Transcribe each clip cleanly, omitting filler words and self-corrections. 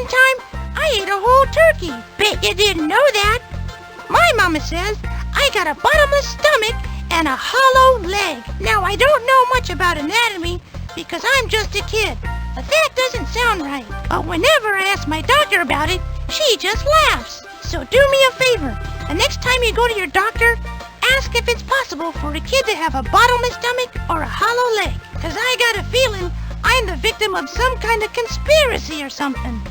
one time, I ate a whole turkey. Bet you didn't know that. My mama says I got a bottomless stomach and a hollow leg. Now, I don't know much about anatomy because I'm just a kid, but that doesn't sound right. But whenever I ask my doctor about it, she just laughs. So do me a favor. The next time you go to your doctor, ask if it's possible for a kid to have a bottomless stomach or a hollow leg. Because I got a feeling I'm the victim of some kind of conspiracy or something.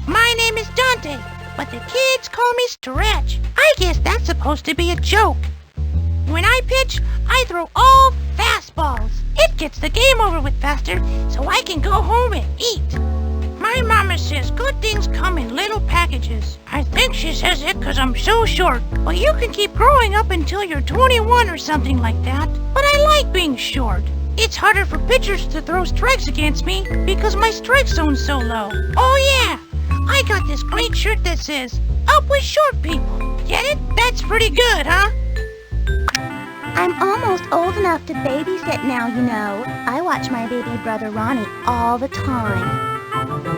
My name is Dante, but the kids call me Stretch. I guess that's supposed to be a joke. When I pitch, I throw all fastballs. It gets the game over with faster, so I can go home and eat. My mama says good things come in little packages. I think she says it because I'm so short. Well, you can keep growing up until you're 21 or something like that. But I like being short. It's harder for pitchers to throw strikes against me because my strike zone's so low. Oh yeah, I got this great shirt that says, "Up with short people." Get it? That's pretty good, huh? I'm almost old enough to babysit now, you know. I watch my baby brother Ronnie all the time.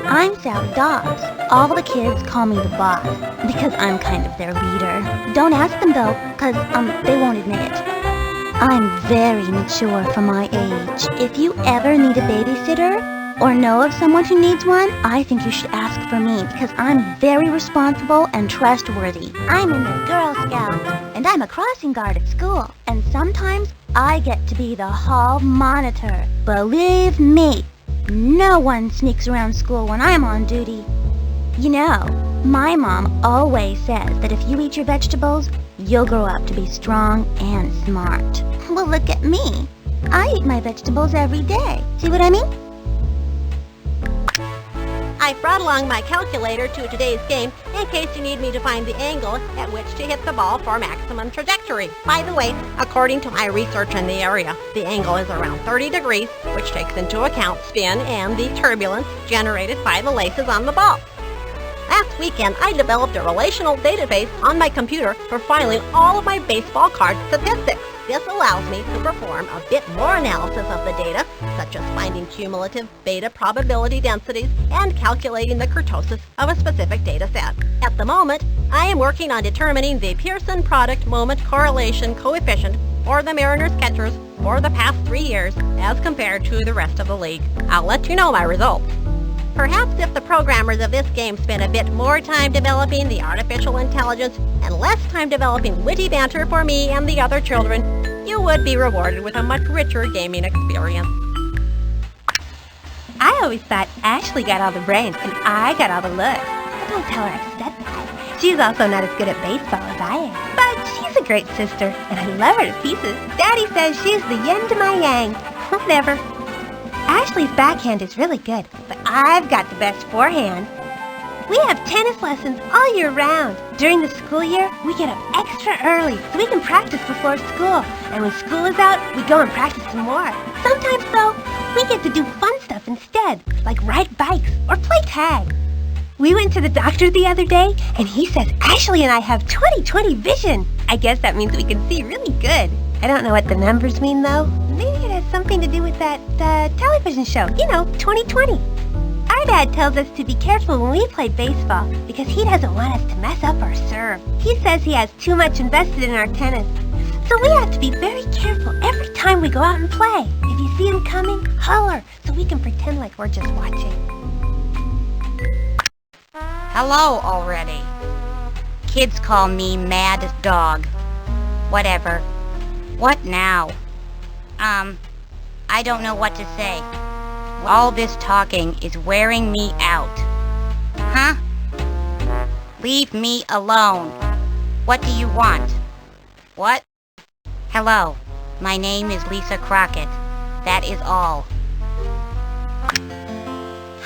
I'm Sally Dobbs. All the kids call me the boss because I'm kind of their leader. Don't ask them though, because they won't admit it. I'm very mature for my age. If you ever need a babysitter or know of someone who needs one, I think you should ask for me because I'm very responsible and trustworthy. I'm in the Girl Scouts and I'm a crossing guard at school. And sometimes I get to be the hall monitor. Believe me, no one sneaks around school when I'm on duty. You know, my mom always says that if you eat your vegetables, you'll grow up to be strong and smart. Well, look at me. I eat my vegetables every day. See what I mean? I brought along my calculator to today's game in case you need me to find the angle at which to hit the ball for maximum trajectory. By the way, according to my research in the area, the angle is around 30 degrees, which takes into account spin and the turbulence generated by the laces on the ball. Last weekend, I developed a relational database on my computer for filing all of my baseball card statistics. This allows me to perform a bit more analysis of the data, such as finding cumulative beta probability densities and calculating the kurtosis of a specific data set. At the moment, I am working on determining the Pearson product moment correlation coefficient for the Mariners catchers for the past 3 years as compared to the rest of the league. I'll let you know my results. Perhaps if the programmers of this game spent a bit more time developing the artificial intelligence and less time developing witty banter for me and the other children, you would be rewarded with a much richer gaming experience. I always thought Ashley got all the brains and I got all the looks. Don't tell her I said that. She's also not as good at baseball as I am. But she's a great sister and I love her to pieces. Daddy says she's the yin to my yang. Whatever. Ashley's backhand is really good, but I've got the best forehand. We have tennis lessons all year round. During the school year, we get up extra early so we can practice before school. And when school is out, we go and practice some more. Sometimes, though, we get to do fun stuff instead, like ride bikes or play tag. We went to the doctor the other day, and he says Ashley and I have 20/20 vision. I guess that means we can see really good. I don't know what the numbers mean, though. Maybe it has something to do with that television show, 20/20. Our dad tells us to be careful when we play baseball because he doesn't want us to mess up our serve. He says he has too much invested in our tennis. So we have to be very careful every time we go out and play. If you see him coming, holler so we can pretend like we're just watching. Hello already. Kids call me Mad Dog. Whatever. What now? I don't know what to say. All this talking is wearing me out. Huh? Leave me alone. What do you want? What? Hello, my name is Lisa Crockett. That is all.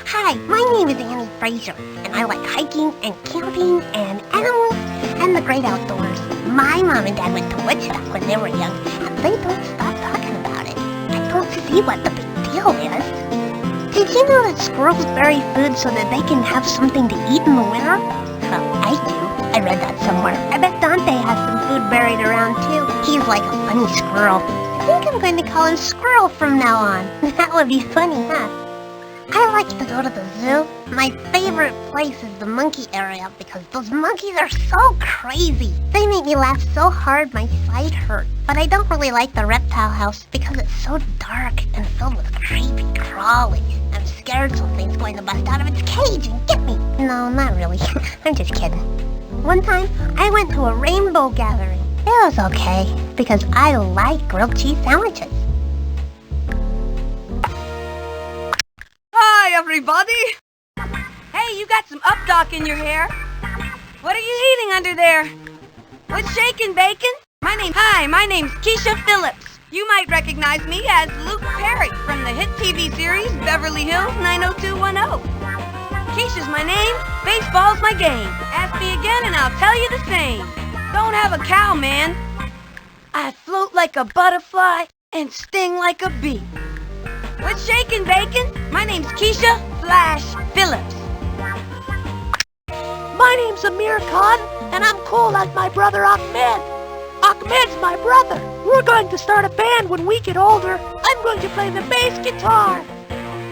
Hi, my name is Annie Fraser, and I like hiking and camping and animals and the great outdoors. My mom and dad went to Woodstock when they were young, and they don't stop talking about it. I don't see what the big deal is. Did you know that squirrels bury food so that they can have something to eat in the winter? I do. I read that somewhere. I bet Dante has some food buried around too. He's like a funny squirrel. I think I'm going to call him Squirrel from now on. That would be funny, huh? I like to go to the zoo. My favorite place is the monkey area because those monkeys are so crazy. They make me laugh so hard my side hurts. But I don't really like the reptile house because it's so dark and filled with creepy crawling. I'm scared something's going to bust out of its cage and get me. No, not really. I'm just kidding. One time, I went to a rainbow gathering. It was okay because I like grilled cheese sandwiches. Hi, everybody! Hey, you got some updock in your hair. What are you eating under there? What's shaking, bacon? Hi, my name's Keisha Phillips. You might recognize me as Luke Perry from the hit TV series Beverly Hills 90210. Keisha's my name, baseball's my game. Ask me again and I'll tell you the same. Don't have a cow, man. I float like a butterfly and sting like a bee. What's shaking, bacon? My name's Keisha Flash Phillips. My name's Amir Khan, and I'm cool like my brother Ahmed. Ahmed's my brother. We're going to start a band when we get older. I'm going to play the bass guitar.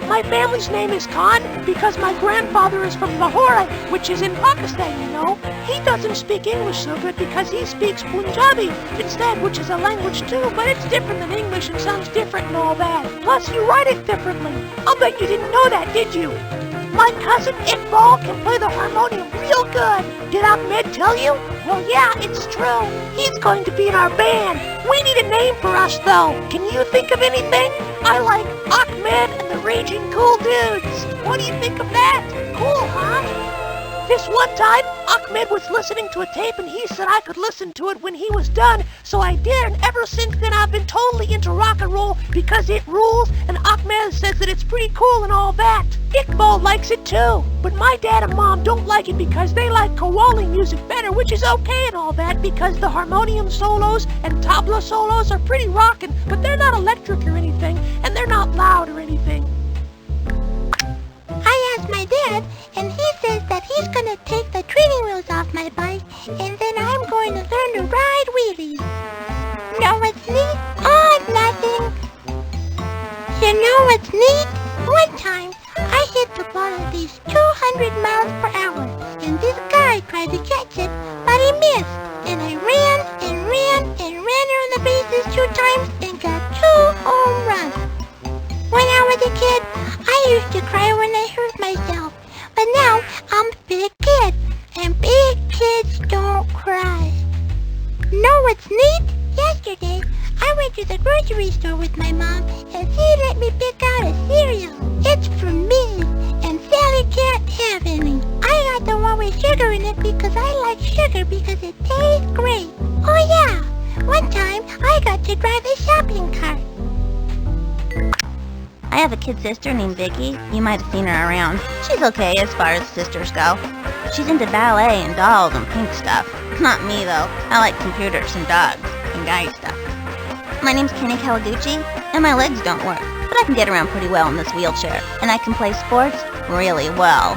My family's name is Khan because my grandfather is from Lahore, which is in Pakistan, you know. He doesn't speak English so good because he speaks Punjabi instead, which is a language too, but it's different than English and sounds different and all that. Plus, you write it differently. I'll bet you didn't know that, did you? My cousin Iqbal can play the harmonium real good. Did Ahmed tell you? Well, yeah, it's true. He's going to be in our band. We need a name for us, though. Can you think of anything? I like Ahmed and the Raging Cool Dudes. What do you think of that? Cool, huh? This one time, Ahmed was listening to a tape and he said I could listen to it when he was done, so I did, and ever since then I've been totally into rock and roll because it rules, and Ahmed says that it's pretty cool and all that. Iqbal likes it too, but my dad and mom don't like it because they like Qawwali music better, which is okay and all that because the harmonium solos and tabla solos are pretty rockin', but they're not electric or anything, and they're not loud or anything. I asked my dad, and he says that he's gonna take the training wheels off my bike, and then I'm going to learn to ride wheelies. Know what's neat? Oh, nothing. You know what's neat? One time, I hit the ball at least 200 miles per hour, and this guy tried to catch it, but he missed, and I ran and ran and ran around the bases 2 times and got 2 home runs. When I was a kid, I used to cry when I hurt myself, but now I'm a big kid, and big kids don't cry. Know what's neat? Yesterday, I went to the grocery store with my mom, and she let me pick out a cereal. It's for me, and Sally can't have any. I got the one with sugar in it because I like sugar because it tastes great. Oh yeah, one time I got to drive a shopping cart. I have a kid sister named Vicky. You might have seen her around. She's okay as far as sisters go. She's into ballet and dolls and pink stuff. Not me, though. I like computers and dogs and guy stuff. My name's Kenny Kawaguchi, and my legs don't work, but I can get around pretty well in this wheelchair, and I can play sports really well.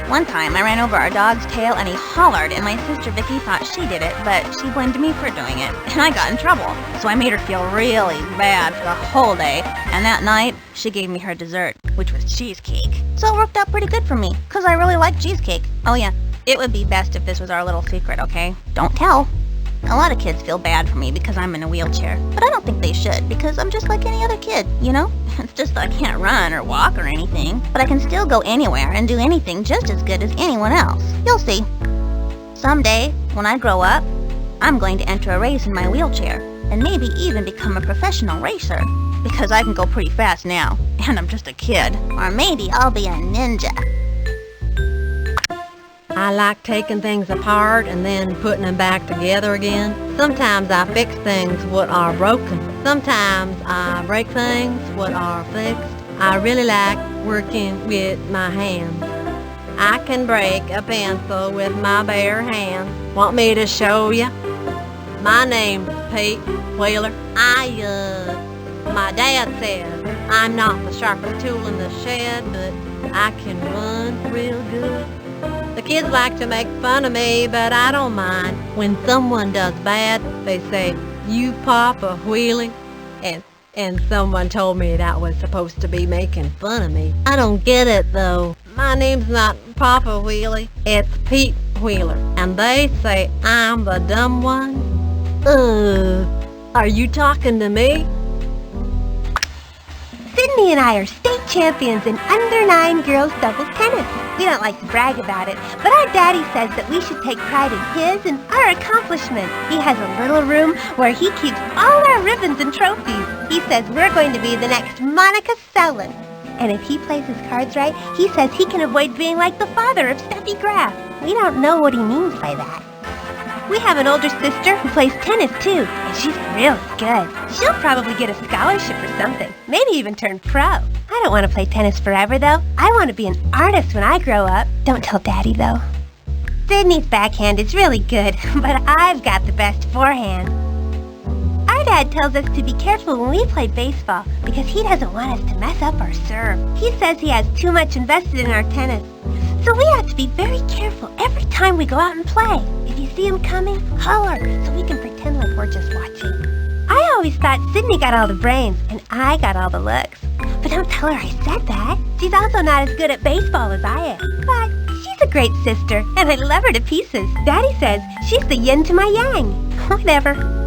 One time, I ran over our dog's tail, and he hollered, and my sister Vicky thought she did it, but she blamed me for doing it, and I got in trouble. So I made her feel really bad for the whole day, and that night, she gave me her dessert, which was cheesecake. So it worked out pretty good for me, because I really like cheesecake. Oh yeah, it would be best if this was our little secret, okay? Don't tell. A lot of kids feel bad for me because I'm in a wheelchair, but I don't think they should because I'm just like any other kid, you know? It's just that I can't run or walk or anything, but I can still go anywhere and do anything just as good as anyone else. You'll see. Someday, when I grow up, I'm going to enter a race in my wheelchair and maybe even become a professional racer because I can go pretty fast now, and I'm just a kid. Or maybe I'll be a ninja. I like taking things apart and then putting them back together again. Sometimes I fix things what are broken. Sometimes I break things what are fixed. I really like working with my hands. I can break a pencil with my bare hands. Want me to show you? My name's Pete Wheeler. My dad says I'm not the sharpest tool in the shed, but I can run real good. The kids like to make fun of me, but I don't mind. When someone does bad, they say, "You Papa Wheelie," and And someone told me that was supposed to be making fun of me. I don't get it, though. My name's not Papa Wheelie, it's Pete Wheeler. And they say I'm the dumb one? Are you talking to me? Sydney and I are state champions in under-9 girls doubles tennis. We don't like to brag about it, but our daddy says that we should take pride in his and our accomplishments. He has a little room where he keeps all our ribbons and trophies. He says we're going to be the next Monica Seles. And if he plays his cards right, he says he can avoid being like the father of Steffi Graf. We don't know what he means by that. We have an older sister who plays tennis too, and she's really good. She'll probably get a scholarship or something, maybe even turn pro. I don't want to play tennis forever though. I want to be an artist when I grow up. Don't tell Daddy though. Sydney's backhand is really good, but I've got the best forehand. Our dad tells us to be careful when we play baseball because he doesn't want us to mess up our serve. He says he has too much invested in our tennis. So we have to be very careful every time we go out and play. If you see him coming, holler so we can pretend like we're just watching. I always thought Sydney got all the brains and I got all the looks. But don't tell her I said that. She's also not as good at baseball as I am. But she's a great sister and I love her to pieces. Daddy says she's the yin to my yang. Whatever.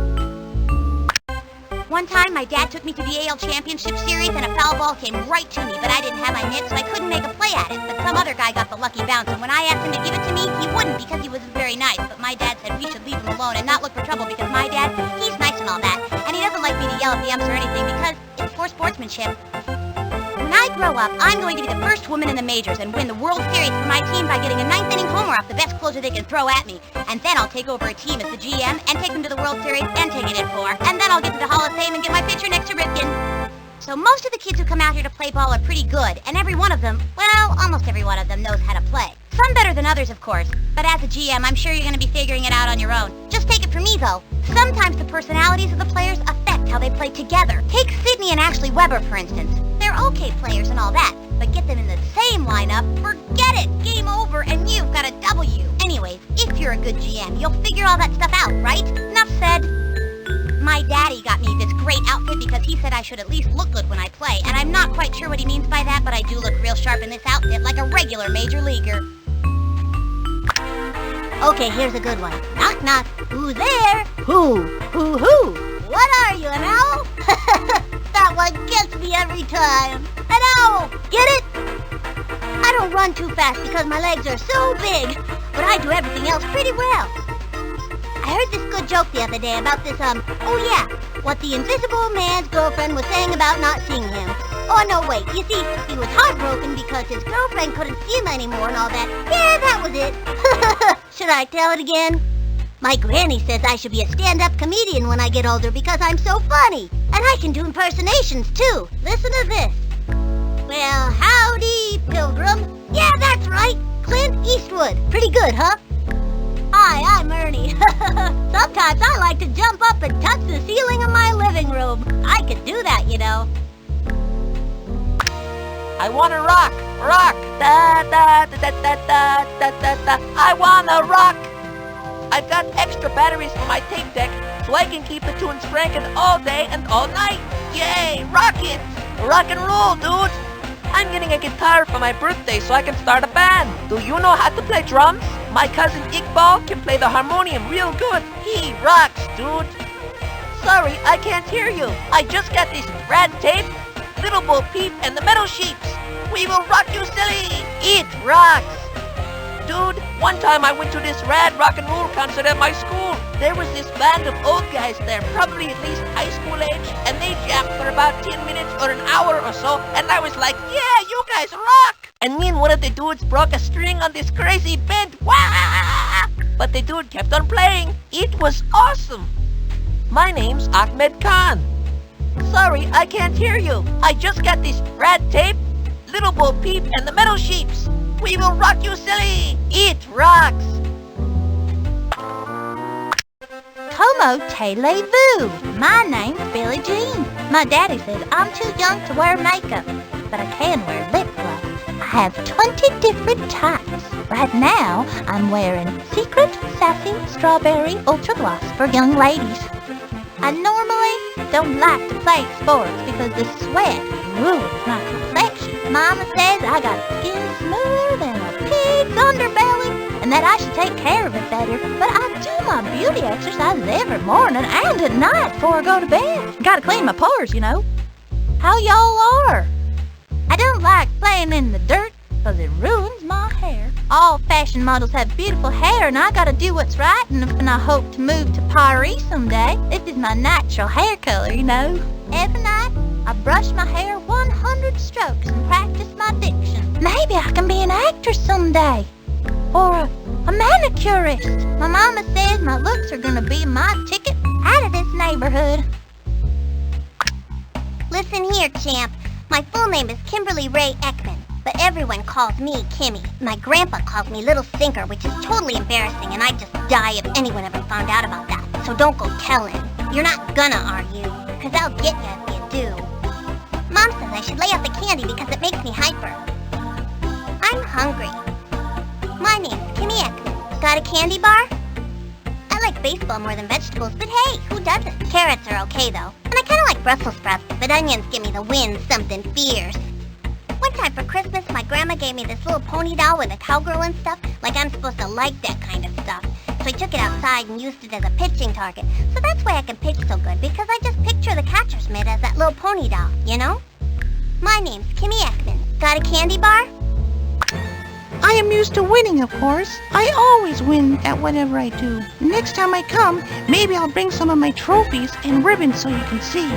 One time, my dad took me to the AL Championship Series and a foul ball came right to me, but I didn't have my mitt, so I couldn't make a play at it. But some other guy got the lucky bounce, and when I asked him to give it to me, he wouldn't because he was very nice. But my dad said we should leave him alone and not look for trouble because my dad, he's nice and all that, and he doesn't like me to yell at the umps or anything because it's for sportsmanship. When I grow up, I'm going to be the first woman in the majors and win the World Series for my team by getting a 9th inning homer off the best closer they can throw at me. And then I'll take over a team as the GM and take them to the World Series and take it in 4. And then I'll get to the Hall of Fame and get my picture next to Ripken. So most of the kids who come out here to play ball are pretty good, and every one of them, well, almost every one of them knows how to play. Some better than others, of course, but as a GM, I'm sure you're going to be figuring it out on your own. Just take it from me, though. Sometimes the personalities of the players affect how they play together. Take Sydney and Ashley Weber, for instance. They're okay players and all that, but get them in the same lineup, forget it! Game over, and you've got a W. Anyways, if you're a good GM, you'll figure all that stuff out, right? Enough said. My daddy got me this great outfit because he said I should at least look good when I play, and I'm not quite sure what he means by that, but I do look real sharp in this outfit like a regular major leaguer. Okay, here's a good one. Knock, knock. Who's there? Who? What are you, an owl? That one gets me every time. An owl! Get it? I don't run too fast because my legs are so big, but I do everything else pretty well. I heard this good joke the other day about this, what the Invisible Man's girlfriend was saying about not seeing him. Oh, no, wait, you see, he was heartbroken because his girlfriend couldn't see him anymore and all that. Yeah, that was it. Should I tell it again? My granny says I should be a stand-up comedian when I get older because I'm so funny. And I can do impersonations, too. Listen to this. Well, howdy, Pilgrim. Yeah, that's right. Clint Eastwood. Pretty good, huh? Hi, I'm Ernie. Sometimes I like to jump up and touch the ceiling of my living room. I could do that, you know. I wanna rock, da da da da da da da da da. I wanna rock. I've got extra batteries for my tape deck, so I can keep the tunes cranking all day and all night. Yay, rock it! Rock and roll, dude! I'm getting a guitar for my birthday so I can start a band. Do you know how to play drums? My cousin Iqbal can play the harmonium real good. He rocks, dude. Sorry, I can't hear you. I just got this rad tape, Little Bo Peep, and the Metal Sheeps. We will rock you silly. It rocks. Dude, one time I went to this rad rock and roll concert at my school. There was this band of old guys there, probably at least high school age, and they jammed for about 10 minutes or an hour or so, and I was like, yeah, you guys rock! And then one of the dudes broke a string on this crazy bend. Wah! But the dude kept on playing. It was awesome. My name's Ahmed Khan. Sorry, I can't hear you. I just got this rad tape, Little Bo Peep, and the Metal Sheeps. We will rock you silly. It rocks. Como te levez-vous? My name's Billie Jean. My daddy says I'm too young to wear makeup, but I can wear lip gloss. I have 20 different types. Right now, I'm wearing Secret Sassy Strawberry Ultra Gloss for young ladies. I normally don't like to play sports because the sweat ruins my complexion. Mama says I got skin smoother than a pig's underbelly and that I should take care of it better. But I do my beauty exercises every morning and at night before I go to bed. Gotta clean my pores, you know. How y'all are? I don't like playing in the dirt because it ruins my hair. All fashion models have beautiful hair and I gotta do what's right and I hope to move to Paris someday. This is my natural hair color, you know. Every night I brush my hair 100 strokes and practice my diction. Maybe I can be an actress someday. Or a manicurist. My mama says my looks are gonna be my ticket out of this neighborhood. Listen here, champ. My full name is Kimberly Ray Ekman, but everyone calls me Kimmy. My grandpa calls me Little Stinker, which is totally embarrassing, and I'd just die if anyone ever found out about that. So don't go telling. You're not gonna, are you? Because I'll get you if you do. Mom says I should lay out the candy because it makes me hyper. I'm hungry. My name's Kimmy Ekman. Got a candy bar? I like baseball more than vegetables, but hey, who doesn't? Carrots are okay, though. And I kind of like Brussels sprouts, but onions give me the wind something fierce. One time for Christmas, my grandma gave me this little pony doll with a cowgirl and stuff, like I'm supposed to like that kind of stuff. So I took it outside and used it as a pitching target. So that's why I can pitch so good, because I just picture the catcher's mitt as that little pony doll, you know? My name's Kimmy Ekman. Got a candy bar? I am used to winning, of course. I always win at whatever I do. Next time I come, maybe I'll bring some of my trophies and ribbons so you can see.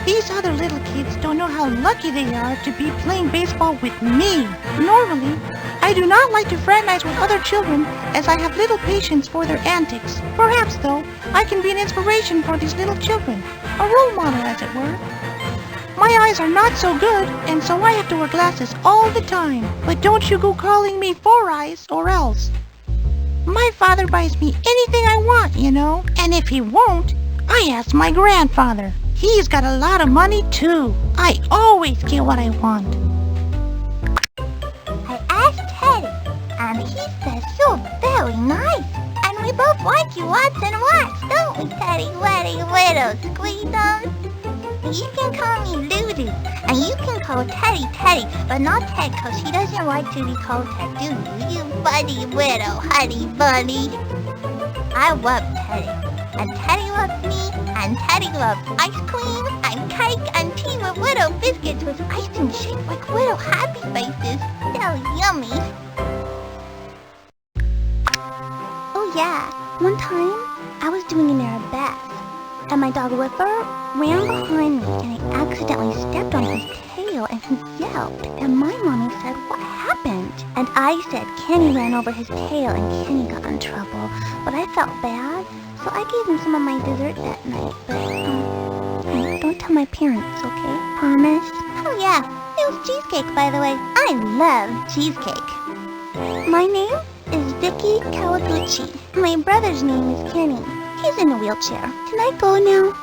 These other little kids don't know how lucky they are to be playing baseball with me. Normally, I do not like to fraternize with other children as I have little patience for their antics. Perhaps, though, I can be an inspiration for these little children. A role model, as it were. My eyes are not so good, and so I have to wear glasses all the time. But don't you go calling me Four Eyes or else. My father buys me anything I want, you know. And if he won't, I ask my grandfather. He's got a lot of money, too. I always get what I want. I asked Teddy, and he says you're very nice. And we both like you once and once, don't we, Teddy? Weddy, widow, squeeze-on? You can call me Lulu, and you can call Teddy Teddy, but not Ted, because he doesn't like to be called Ted, do you? You buddy widow, honey bunny. I love Teddy, and Teddy loves me, and Teddy loves ice cream, and cake, and tea with widow biscuits with icing shaped like widow happy faces. So yummy. Oh yeah, one time, I was doing an arabesque, and my dog Whipper ran behind me and I accidentally stepped on his tail and he yelped. And my mommy said, "What happened?" And I said Kenny ran over his tail and Kenny got in trouble. But I felt bad, so I gave him some of my dessert that night. But hey, don't tell my parents, okay? Promise? Oh yeah, it was cheesecake, by the way. I love cheesecake. My name is Vicky Kawaguchi. My brother's name is Kenny. He's in a wheelchair. Can I go now?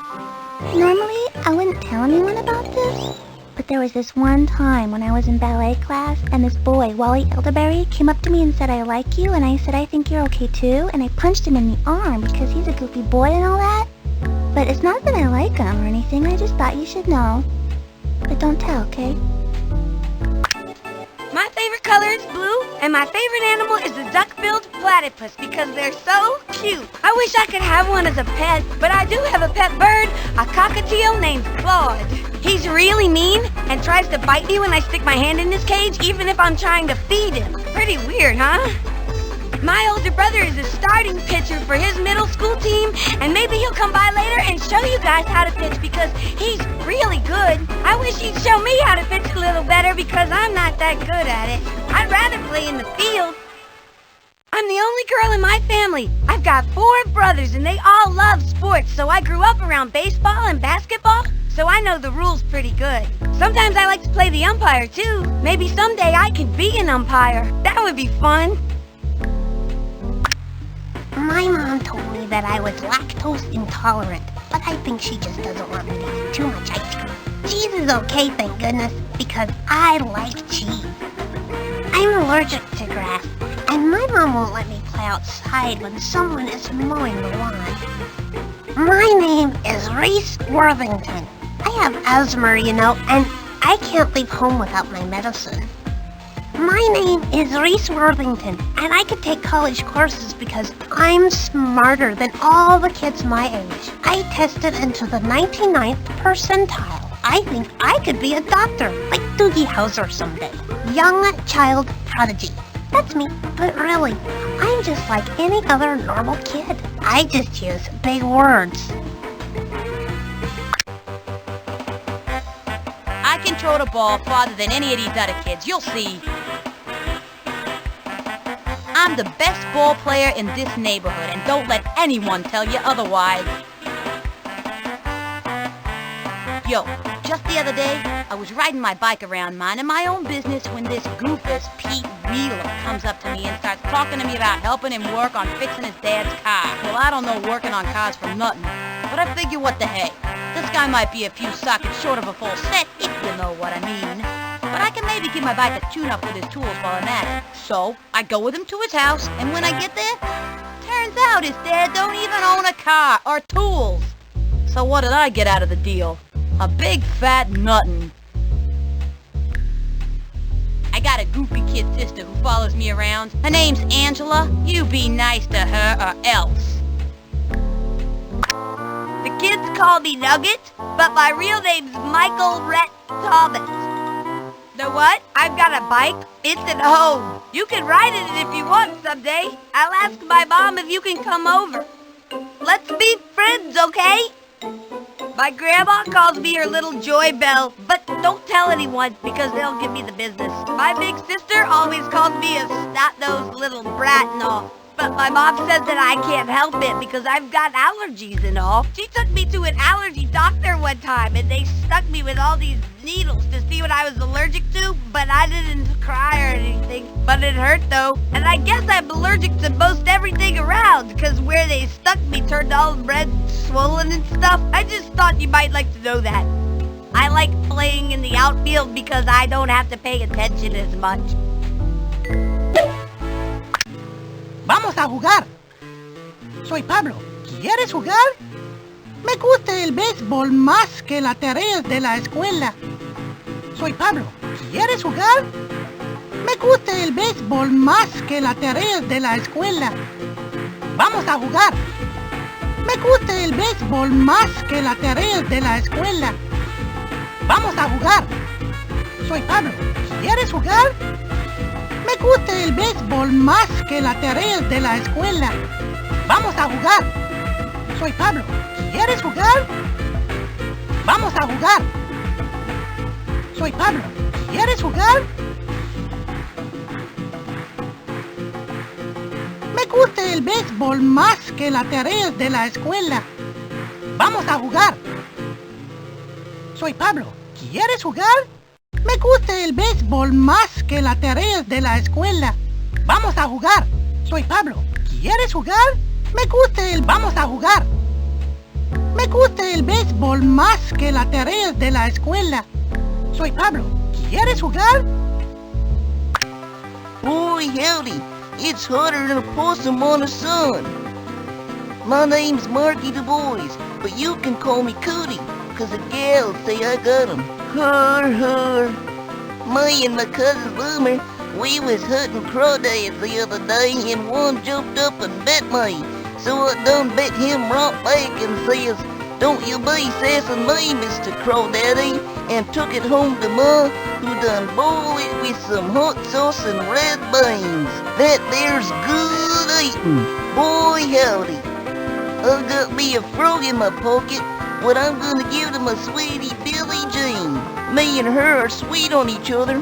Normally, I wouldn't tell anyone about this, but there was this one time when I was in ballet class, and this boy, Wally Elderberry, came up to me and said, "I like you," and I said, "I think you're okay too," and I punched him in the arm because he's a goofy boy and all that. But it's not that I like him or anything, I just thought you should know. But don't tell, okay? My favorite color is blue, and my favorite animal is the duck-billed platypus because they're so cute. I wish I could have one as a pet, but I do have a pet bird, a cockatiel named Claude. He's really mean and tries to bite me when I stick my hand in his cage, even if I'm trying to feed him. Pretty weird, huh? My older brother is the starting pitcher for his middle school team, and maybe he'll come by later and show you guys how to pitch because he's really good. I wish he'd show me how to pitch a little better because I'm not that good at it. I'd rather play in the field. I'm the only girl in my family. I've got 4 brothers and they all love sports, so I grew up around baseball and basketball, so I know the rules pretty good. Sometimes I like to play the umpire too. Maybe someday I can be an umpire. That would be fun. My mom told me that I was lactose intolerant, but I think she just doesn't want me to eat too much ice cream. Cheese is okay, thank goodness, because I like cheese. I'm allergic to grass, and my mom won't let me play outside when someone is mowing the lawn. My name is Reese Worthington. I have asthma, you know, and I can't leave home without my medicine. My name is Reese Worthington, and I could take college courses because I'm smarter than all the kids my age. I tested into the 99th percentile. I think I could be a doctor, like Doogie Howser someday. Young child prodigy. That's me, but really, I'm just like any other normal kid. I just use big words. I can throw the ball farther than any of these other kids. You'll see. I'm the best ball player in this neighborhood, and don't let anyone tell you otherwise. Yo, just the other day, I was riding my bike around minding my own business when this goofus Pete Wheeler comes up to me and starts talking to me about helping him work on fixing his dad's car. Well, I don't know working on cars for nothing, but I figure what the heck. This guy might be a few sockets short of a full set, if you know what I mean. But I can maybe give my bike a tune-up with his tools while I'm at it. So, I go with him to his house, and when I get there, turns out his dad don't even own a car or tools. So what did I get out of the deal? A big fat nuttin'. I got a goofy kid sister who follows me around. Her name's Angela. You be nice to her or else. The kids call me Nugget, but my real name's Michael Rhett Thomas. Know what? I've got a bike. It's at home. You can ride in it if you want someday. I'll ask my mom if you can come over. Let's be friends, okay? My grandma calls me her little Joy Bell, but don't tell anyone because they'll give me the business. My big sister always calls me a snot-nosed little brat and all. But my mom says that I can't help it because I've got allergies and all. She took me to an allergy doctor one time and they stuck me with all these needles to see what I was allergic to, but I didn't cry or anything. But it hurt though. And I guess I'm allergic to most everything around because where they stuck me turned all red, swollen and stuff. I just thought you might like to know that. I like playing in the outfield because I don't have to pay attention as much. Vamos a jugar. Soy Pablo. ¿Quieres jugar? Me gusta el béisbol más que las tareas de la escuela. Soy Pablo. ¿Quieres jugar? Me gusta el béisbol más que las tareas de la escuela. Vamos a jugar. Me gusta el béisbol más que las tareas de la escuela. Vamos a jugar. Soy Pablo. ¿Quieres jugar? Me gusta el béisbol más que las tareas de la escuela. Vamos a jugar. Soy Pablo. ¿Quieres jugar? Vamos a jugar. Soy Pablo. ¿Quieres jugar? Me gusta el béisbol más que las tareas de la escuela. Vamos a jugar. Soy Pablo. ¿Quieres jugar? Me gusta el béisbol más que las tareas de la escuela. Vamos a jugar. Soy Pablo. ¿Quieres jugar? Me gusta el... Vamos a jugar. Me gusta el béisbol más que las tareas de la escuela. Soy Pablo. ¿Quieres jugar? Boy, howdy. It's hotter than a possum on the sun. My name's Marky Du Bois, but you can call me Cootie, 'cause the gals say I got 'em. Her. Me and my cousin Boomer, we was hunting crawdads the other day and one jumped up and bit me. So I done bit him right back and says, "Don't you be sassing me, Mr. Crawdaddy," and took it home to Ma, who done boiled it with some hot sauce and red beans. That there's good eating. Boy, howdy. I've got me a frog in my pocket, what I'm gonna give to my sweetie Billie Jean. Me and her are sweet on each other,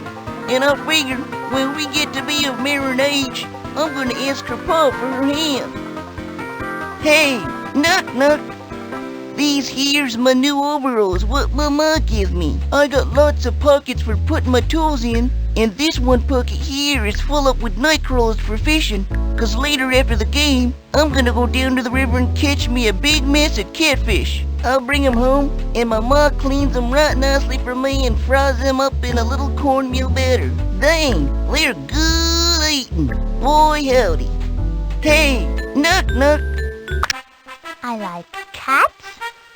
and I figure when we get to be of married age, I'm gonna ask her pa for her hand. Hey, knock. These here's my new overalls what Mama give me. I got lots of pockets for putting my tools in, and this one pocket here is full up with night crawlers for fishing, 'cause later after the game, I'm gonna go down to the river and catch me a big mess of catfish. I'll bring them home, and my ma cleans them right nicely for me and fries them up in a little cornmeal batter. Dang, they're good eating. Boy, howdy. Hey, knock. I like cats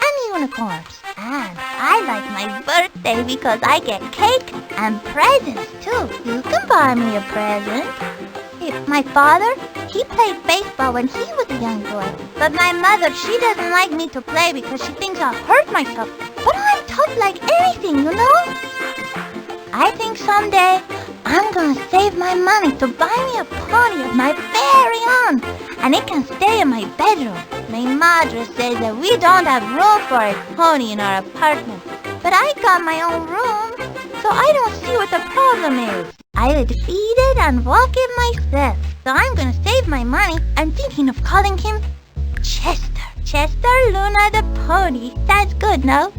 and unicorns. And I like my birthday because I get cake and presents too. You can buy me a present. My father, he played baseball when he was a young boy. But my mother, she doesn't like me to play because she thinks I'll hurt myself. But I'm tough like anything, you know? I think someday I'm gonna save my money to buy me a pony of my very own. And it can stay in my bedroom. My mother says that we don't have room for a pony in our apartment. But I got my own room, so I don't see what the problem is. I would feed it and walk it myself. So I'm gonna save my money. I'm thinking of calling him Chester. Chester Luna the pony. That's good, no?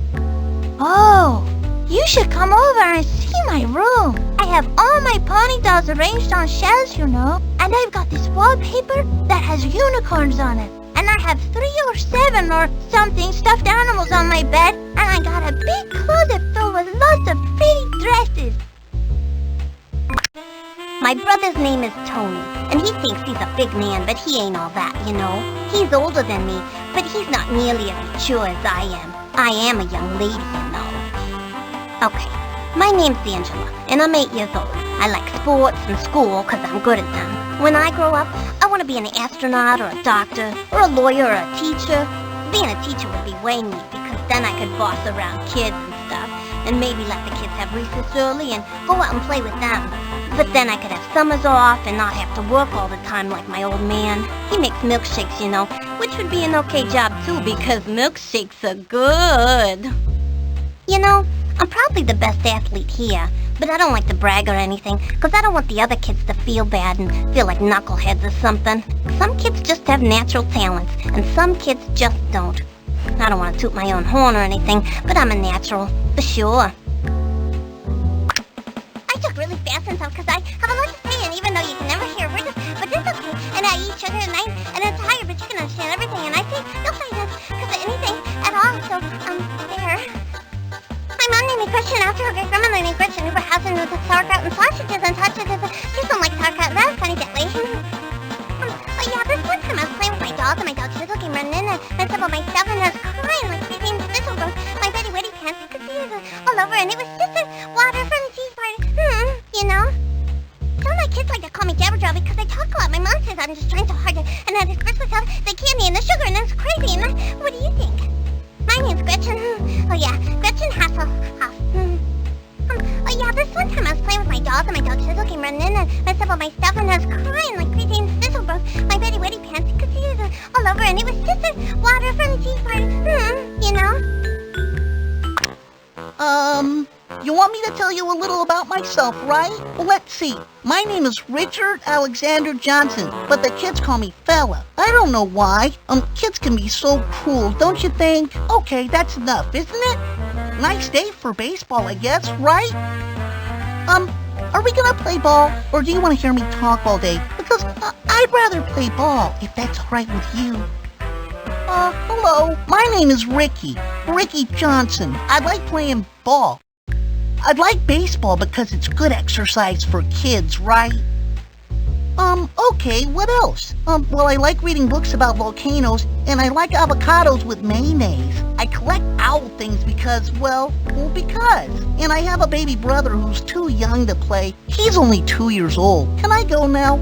Oh, you should come over and see my room. I have all my pony dolls arranged on shelves, you know. And I've got this wallpaper that has unicorns on it. And I have 3 or 7 or something stuffed animals on my bed. And I got a big closet filled with lots of pretty dresses. My brother's name is Tony, and he thinks he's a big man, but he ain't all that, you know. He's older than me, but he's not nearly as mature as I am. I am a young lady, you know. Okay, my name's Angela, and I'm 8 years old. I like sports and school because I'm good at them. When I grow up, I want to be an astronaut or a doctor or a lawyer or a teacher. Being a teacher would be way neat because then I could boss around kids and stuff and maybe let the kids have recess early and go out and play with them. But then I could have summers off and not have to work all the time like my old man. He makes milkshakes, you know, which would be an okay job too because milkshakes are good. You know, I'm probably the best athlete here, but I don't like to brag or anything because I don't want the other kids to feel bad and feel like knuckleheads or something. Some kids just have natural talents and some kids just don't. I don't want to toot my own horn or anything, but I'm a natural, for sure. I talk really fast and stuff because I have a lot to say, and even though you can never hear words, but it's okay. And I eat sugar and it's higher, but you can understand everything. And I say, you'll find this because of anything at all. So, there. My mom named me Christian after her great grandmother named Gretchen, who brought house and with sauerkraut and sausages and sausages. Kids don't like sauerkraut. That's funny that way. Oh yeah, this one time I was playing with my dolls and my dog Chisel came running in and I said about myself and I was crying like between the thistle from my Betty Whitty pants. You could see it all over and it was just water from the tea party. You know? Some of my kids like to call me Jabberjaw because I talk a lot. My mom says I'm just trying so hard and I disperse myself the candy and the sugar and it's crazy. And what do you think? My name's Gretchen. Oh yeah, Gretchen Hasselhoff. Oh yeah, this one time I was playing with my dolls and my dog Chisel came running in and I said about my stuff and I was crying like crazy and Chisel broke my Betty Whitty pants. You could see it all over and it was just water from the tea party. You know? You want me to tell you a little about myself, right? Well, let's see. My name is Richard Alexander Johnson, but the kids call me Fella. I don't know why. Kids can be so cruel, don't you think? Okay, that's enough, isn't it? Nice day for baseball, I guess, right? Are we gonna play ball, or do you want to hear me talk all day? Because I'd rather play ball, if that's all right with you. Hello. My name is Ricky Johnson. I like playing ball. I'd like baseball because it's good exercise for kids, right? Okay, what else? Well, I like reading books about volcanoes, and I like avocados with mayonnaise. I collect owl things because. And I have a baby brother who's too young to play. He's only 2 years old. Can I go now?